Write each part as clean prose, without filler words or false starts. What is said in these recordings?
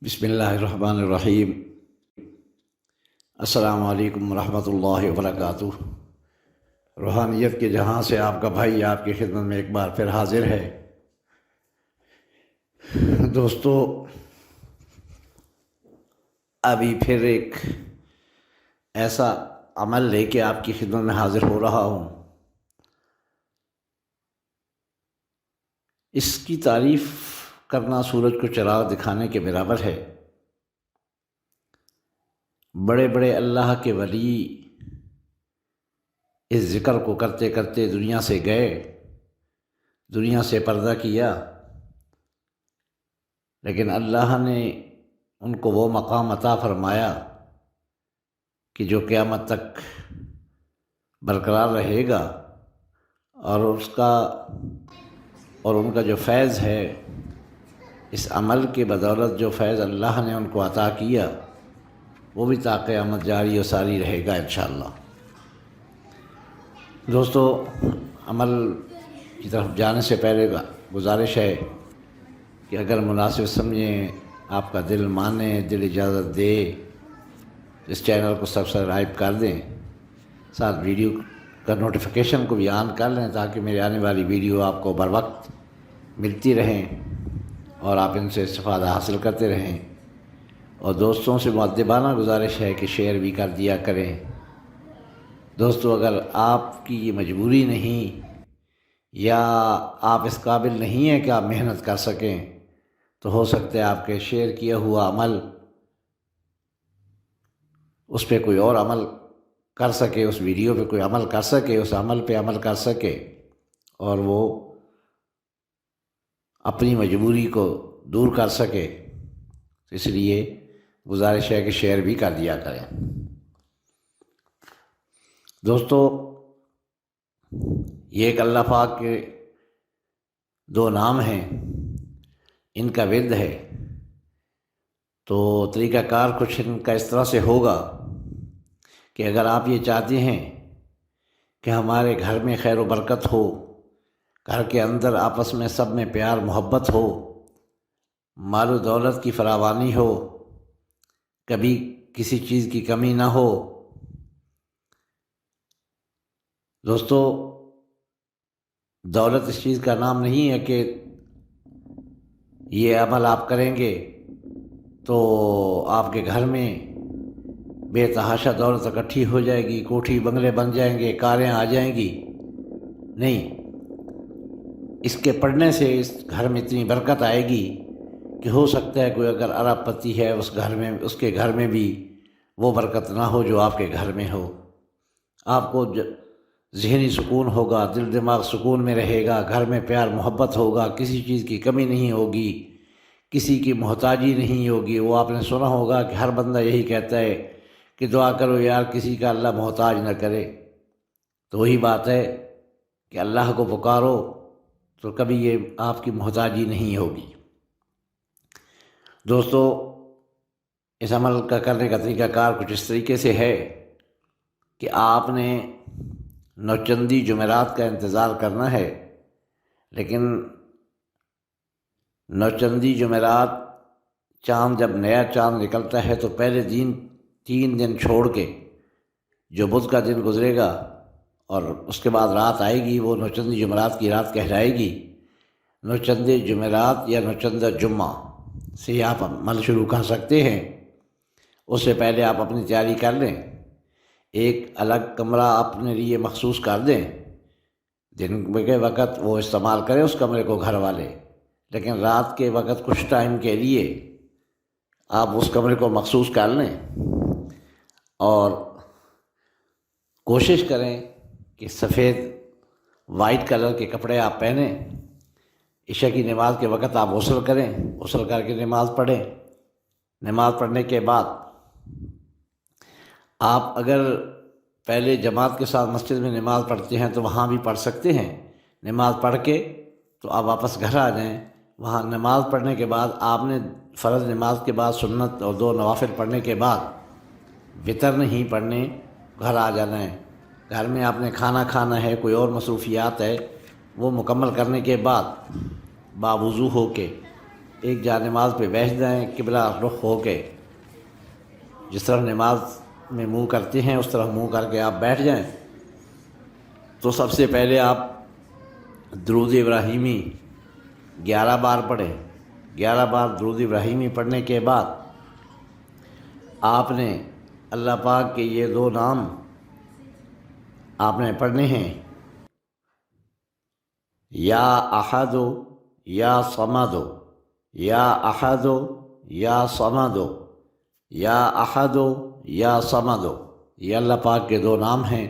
بسم اللہ الرحمن الرحیم۔ السلام علیکم ورحمۃ اللہ وبرکاتہ۔ روحانیت کے جہاں سے آپ کا بھائی آپ کی خدمت میں ایک بار پھر حاضر ہے۔ دوستو، ابھی پھر ایک ایسا عمل لے کے آپ کی خدمت میں حاضر ہو رہا ہوں۔ اس کی تعریف کرنا سورج کو چراغ دکھانے کے برابر ہے۔ بڑے بڑے اللہ کے ولی اس ذکر کو کرتے کرتے دنیا سے گئے، دنیا سے پردہ کیا، لیکن اللہ نے ان کو وہ مقام عطا فرمایا کہ جو قیامت تک برقرار رہے گا، اور ان کا جو فیض ہے، اس عمل کے بدولت جو فیض اللہ نے ان کو عطا کیا، وہ بھی تا قیامت جاری و ساری رہے گا انشاءاللہ۔ دوستو، عمل کی طرف جانے سے پہلے گزارش ہے کہ اگر مناسب سمجھیں، آپ کا دل مانے، دل اجازت دے، اس چینل کو سبسکرائب کر دیں، ساتھ ویڈیو کا نوٹیفیکیشن کو بھی آن کر لیں تاکہ میری آنے والی ویڈیو آپ کو بر وقت ملتی رہیں اور آپ ان سے استفادہ حاصل کرتے رہیں۔ اور دوستوں سے مؤدبانہ گزارش ہے کہ شیئر بھی کر دیا کریں۔ دوستو، اگر آپ کی یہ مجبوری نہیں یا آپ اس قابل نہیں ہیں کہ آپ محنت کر سکیں، تو ہو سکتا ہے آپ کے شیئر کیا ہوا عمل اس پہ کوئی اور عمل کر سکے، اس ویڈیو پہ کوئی عمل کر سکے، اس عمل پہ عمل کر سکے، اور وہ اپنی مجبوری کو دور کر سکے۔ اس لیے گزارش ہے کہ شیئر بھی کر دیا کریں۔ دوستو، یہ ایک اللہ پاک کے دو نام ہیں، ان کا ورد ہے، تو طریقہ کار کچھ ان کا اس طرح سے ہوگا کہ اگر آپ یہ چاہتے ہیں کہ ہمارے گھر میں خیر و برکت ہو، گھر کے اندر آپس میں سب میں پیار محبت ہو، مال و دولت کی فراوانی ہو، کبھی کسی چیز کی کمی نہ ہو، دوستو، دولت اس چیز کا نام نہیں ہے کہ یہ عمل آپ کریں گے تو آپ کے گھر میں بے تحاشا دولت اکٹھی ہو جائے گی، کوٹھی بنگلے بن جائیں گے، کاریں آ جائیں گی۔ نہیں، اس کے پڑھنے سے اس گھر میں اتنی برکت آئے گی کہ ہو سکتا ہے کوئی اگر ارب پتی ہے اس کے گھر میں بھی وہ برکت نہ ہو جو آپ کے گھر میں ہو۔ آپ کو ذہنی سکون ہوگا، دل دماغ سکون میں رہے گا، گھر میں پیار محبت ہوگا، کسی چیز کی کمی نہیں ہوگی، کسی کی محتاجی نہیں ہوگی۔ وہ آپ نے سنا ہوگا کہ ہر بندہ یہی کہتا ہے کہ دعا کرو یار کسی کا اللہ محتاج نہ کرے۔ تو وہی بات ہے کہ اللہ کو پکارو تو کبھی یہ آپ کی محتاجی نہیں ہوگی۔ دوستو، اس عمل کا کرنے کا طریقہ کار کچھ اس طریقے سے ہے کہ آپ نے نوچندی جمعرات کا انتظار کرنا ہے، لیکن نوچندی جمعرات چاند جب نیا چاند نکلتا ہے تو پہلے دن 3 دن چھوڑ کے جو بدھ کا دن گزرے گا اور اس کے بعد رات آئے گی، وہ نوچندی جمعرات کی رات کہلائے گی۔ نوچندی جمعرات یا نوچندہ جمعہ سے آپ عمل شروع کر سکتے ہیں۔ اس سے پہلے آپ اپنی تیاری کر لیں، ایک الگ کمرہ اپنے لیے مخصوص کر دیں، دن کے وقت وہ استعمال کریں اس کمرے کو گھر والے، لیکن رات کے وقت کچھ ٹائم کے لیے آپ اس کمرے کو مخصوص کر لیں، اور کوشش کریں کہ سفید وائٹ کلر کے کپڑے آپ پہنیں۔ عشاء کی نماز کے وقت آپ غسل کریں، غسل کر کے نماز پڑھیں۔ نماز پڑھنے کے بعد آپ اگر پہلے جماعت کے ساتھ مسجد میں نماز پڑھتے ہیں تو وہاں بھی پڑھ سکتے ہیں۔ نماز پڑھ کے تو آپ واپس گھر آ جائیں۔ وہاں نماز پڑھنے کے بعد آپ نے فرض نماز کے بعد سنت اور 2 نوافل پڑھنے کے بعد وطر نہیں پڑھنے، گھر آ جانا ہے۔ گھر میں آپ نے کھانا کھانا ہے، کوئی اور مصروفیات ہے، وہ مکمل کرنے کے بعد باوضو ہو کے ایک جا نماز پہ بیٹھ جائیں، قبلہ رخ ہو کے، جس طرح نماز میں منہ کرتے ہیں اس طرح منہ کر کے آپ بیٹھ جائیں۔ تو سب سے پہلے آپ درود ابراہیمی 11 بار پڑھیں۔ 11 بار درود ابراہیمی پڑھنے کے بعد آپ نے اللہ پاک کے یہ 2 نام آپ نے پڑھنے ہیں، یا احد یا صمد، یا احد یا صمد، یا احد یا صمد، یہ اللہ پاک کے 2 نام ہیں،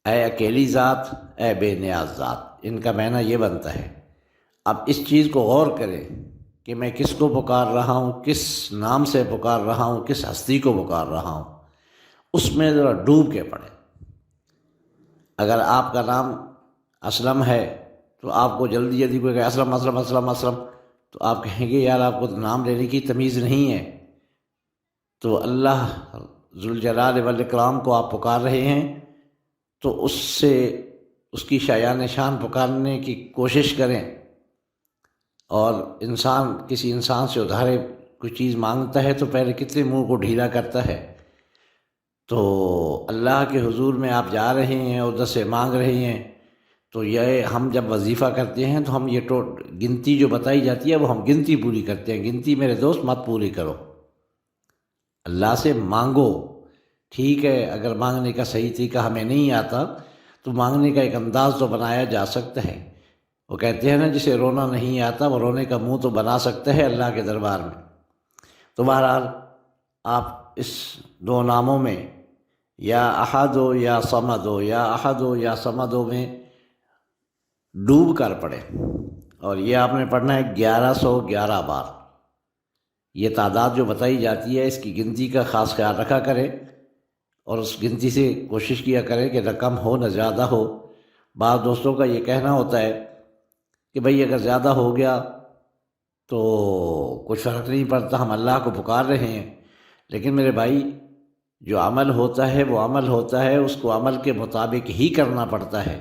اے اکیلی ذات، اے بے نیاز ذات۔ ان کا معنی یہ بنتا ہے، اب اس چیز کو غور کریں کہ میں کس کو پکار رہا ہوں، کس نام سے پکار رہا ہوں، کس ہستی کو پکار رہا ہوں، اس میں ذرا ڈوب کے پڑھیں۔ اگر آپ کا نام اسلم ہے تو آپ کو جلدی جلدی کوئی کہ اسلم اسلم اسلم اسلم، تو آپ کہیں گے یار آپ کو تو نام لینے کی تمیز نہیں ہے، تو اللہ ذوالجلال والاکرام کو آپ پکار رہے ہیں تو اس کی شایان شان پکارنے کی کوشش کریں۔ اور انسان کسی انسان سے ادھارے کوئی چیز مانگتا ہے تو پہلے کتنے منہ کو ڈھیلا کرتا ہے، تو اللہ کے حضور میں آپ جا رہے ہیں اور ادھر سے مانگ رہے ہیں، تو یہ ہم جب وظیفہ کرتے ہیں تو ہم یہ گنتی جو بتائی جاتی ہے وہ ہم گنتی پوری کرتے ہیں۔ گنتی میرے دوست مت پوری کرو، اللہ سے مانگو۔ ٹھیک ہے، اگر مانگنے کا صحیح طریقہ ہمیں نہیں آتا تو مانگنے کا ایک انداز تو بنایا جا سکتا ہے۔ وہ کہتے ہیں نا جسے رونا نہیں آتا وہ رونے کا منہ تو بنا سکتا ہے اللہ کے دربار میں۔ تو بہرحال آپ اس 2 ناموں میں یا احد ہو یا صمد ہو، یا احد ہو یا صمد ہو میں ڈوب کر پڑھیں، اور یہ آپ نے پڑھنا ہے 1111 بار۔ یہ تعداد جو بتائی جاتی ہے اس کی گنتی کا خاص خیال رکھا کریں، اور اس گنتی سے کوشش کیا کریں کہ نہ کم ہو نہ زیادہ ہو۔ بعض دوستوں کا یہ کہنا ہوتا ہے کہ بھئی اگر زیادہ ہو گیا تو کچھ فرق نہیں پڑتا، ہم اللہ کو پکار رہے ہیں، لیکن میرے بھائی جو عمل ہوتا ہے وہ عمل ہوتا ہے، اس کو عمل کے مطابق ہی کرنا پڑتا ہے۔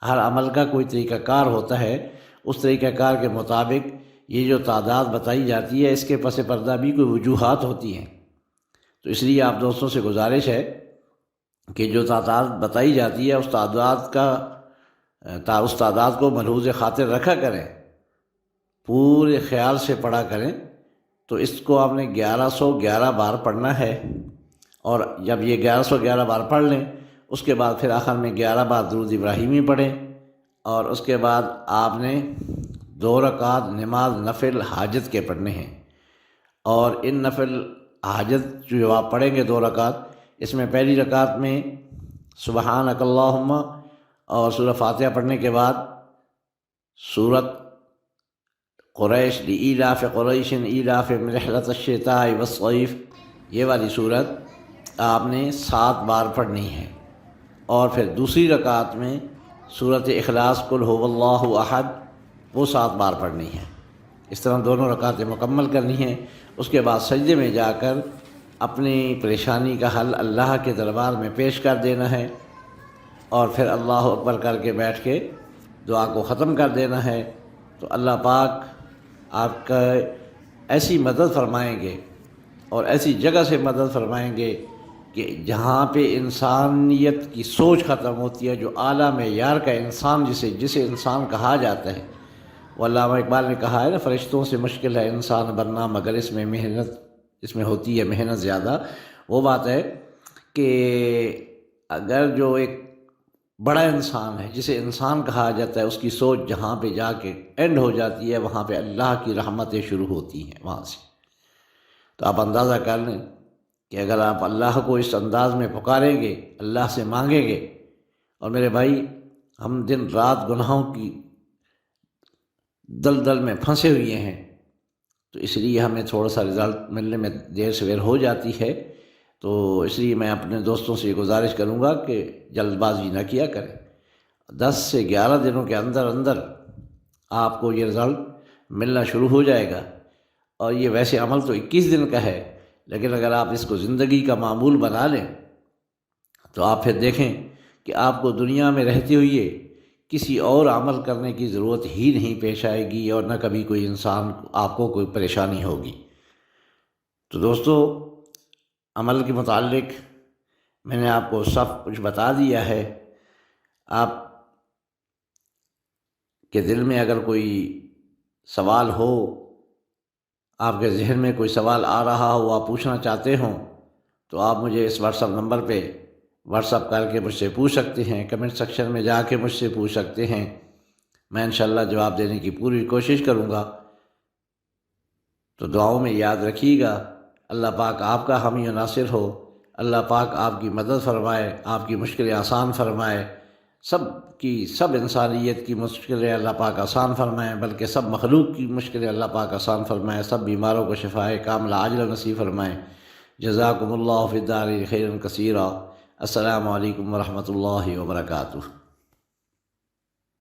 ہر عمل کا کوئی طریقہ کار ہوتا ہے، اس طریقہ کار کے مطابق یہ جو تعداد بتائی جاتی ہے اس کے پس پردہ بھی کوئی وجوہات ہوتی ہیں۔ تو اس لیے آپ دوستوں سے گزارش ہے کہ جو تعداد بتائی جاتی ہے اس تعداد کو ملحوظ خاطر رکھا کریں، پورے خیال سے پڑھا کریں۔ تو اس کو آپ نے 1111 بار پڑھنا ہے، اور جب یہ 1111 بار پڑھ لیں اس کے بعد پھر آخر میں 11 بار درود ابراہیمی پڑھیں، اور اس کے بعد آپ نے 2 رکعات نماز نفل حاجت کے پڑھنے ہیں۔ اور ان نفل حاجت جو آپ پڑھیں گے 2 رکعات، اس میں پہلی رکعت میں سبحانک اللہم اور سورہ فاتحہ پڑھنے کے بعد سورت قریش لإیلاف قریش ایلافہم رحلۃ الشتاء والصیف، یہ والی سورت آپ نے 7 بار پڑھنی ہے، اور پھر دوسری رکعت میں سورت اخلاص قل ھو اللہ احد وہ 7 بار پڑھنی ہے۔ اس طرح دونوں رکعتیں مکمل کرنی ہیں۔ اس کے بعد سجدے میں جا کر اپنی پریشانی کا حل اللہ کے دربار میں پیش کر دینا ہے، اور پھر اللہ اکبر کر کے بیٹھ کے دعا کو ختم کر دینا ہے۔ تو اللہ پاک آپ کا ایسی مدد فرمائیں گے اور ایسی جگہ سے مدد فرمائیں گے کہ جہاں پہ انسانیت کی سوچ ختم ہوتی ہے، جو اعلیٰ معیار کا انسان جسے انسان کہا جاتا ہے۔ وہ علامہ اقبال نے کہا ہے نا، فرشتوں سے مشکل ہے انسان بننا مگر اس میں ہوتی ہے محنت زیادہ۔ وہ بات ہے کہ اگر جو ایک بڑا انسان ہے جسے انسان کہا جاتا ہے، اس کی سوچ جہاں پہ جا کے اینڈ ہو جاتی ہے وہاں پہ اللہ کی رحمتیں شروع ہوتی ہیں وہاں سے۔ تو آپ اندازہ کر لیں کہ اگر آپ اللہ کو اس انداز میں پکاریں گے، اللہ سے مانگیں گے، اور میرے بھائی ہم دن رات گناہوں کی دلدل میں پھنسے ہوئے ہیں، تو اس لیے ہمیں تھوڑا سا رزلٹ ملنے میں دیر سویر ہو جاتی ہے۔ تو اس لیے میں اپنے دوستوں سے یہ گزارش کروں گا کہ جلد بازی نہ کیا کریں۔ 10 سے 11 دنوں کے اندر اندر آپ کو یہ رزلٹ ملنا شروع ہو جائے گا۔ اور یہ ویسے عمل تو 21 دن کا ہے، لیکن اگر آپ اس کو زندگی کا معمول بنا لیں تو آپ پھر دیکھیں کہ آپ کو دنیا میں رہتے ہوئے کسی اور عمل کرنے کی ضرورت ہی نہیں پیش آئے گی، اور نہ کبھی کوئی انسان آپ کو کوئی پریشانی ہوگی۔ تو دوستو، عمل کے متعلق میں نے آپ کو سب کچھ بتا دیا ہے۔ آپ کے دل میں اگر کوئی سوال ہو، آپ کے ذہن میں کوئی سوال آ رہا ہو، آپ پوچھنا چاہتے ہوں، تو آپ مجھے اس واٹس ایپ نمبر پہ واٹس ایپ کر کے مجھ سے پوچھ سکتے ہیں، کمنٹ سیکشن میں جا کے مجھ سے پوچھ سکتے ہیں۔ میں انشاءاللہ جواب دینے کی پوری کوشش کروں گا۔ تو دعاؤں میں یاد رکھیے گا۔ اللہ پاک آپ کا حامی و ناصر ہو، اللہ پاک آپ کی مدد فرمائے، آپ کی مشکلیں آسان فرمائے، سب انسانیت کی مشکلیں اللہ پاک آسان فرمائے، بلکہ سب مخلوق کی مشکلیں اللہ پاک آسان فرمائے، سب بیماروں کو شفائے کاملہ عاجلہ نصیب فرمائے۔ جزاکم اللہ فی الدارین خیرا کثیرا۔ السلام علیکم ورحمۃ اللہ وبرکاتہ۔